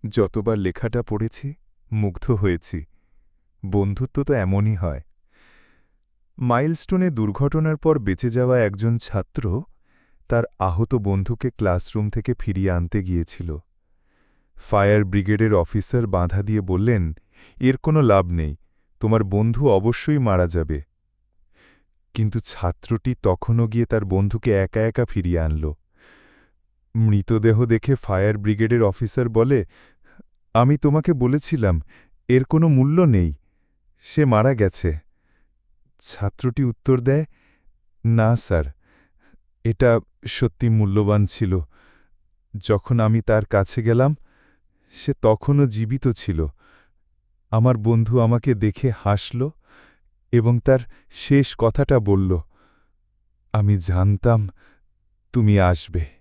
যতবার লেখাটা পড়েছি মুগ্ধ হয়েছি। বন্ধুত্ব তো এমনই হয়। মাইলস্টোনে দুর্ঘটনার পর বেঁচে যাওয়া একজন ছাত্র তার আহত বন্ধুকে ক্লাসরুম থেকে ফিরিয়ে আনতে গিয়েছিল। ফায়ার ব্রিগেডের অফিসার বাধা দিয়ে বললেন, এর কোনো লাভ নেই, তোমার বন্ধু অবশ্যই মারা যাবে। কিন্তু ছাত্রটি তখনও গিয়ে তার বন্ধুকে একা একা ফিরিয়ে আনল। মৃতদেহ দেখে ফায়ার ব্রিগেডের অফিসার বলে, আমি তোমাকে বলেছিলাম এর কোনো মূল্য নেই, সে মারা গেছে। ছাত্রটি উত্তর দেয়, না স্যার, এটা সত্যি মূল্যবান ছিল। যখন আমি তার কাছে গেলাম সে তখনও জীবিত ছিল। আমার বন্ধু আমাকে দেখে হাসল এবং তার শেষ কথাটা বলল, আমি জানতাম তুমি আসবে।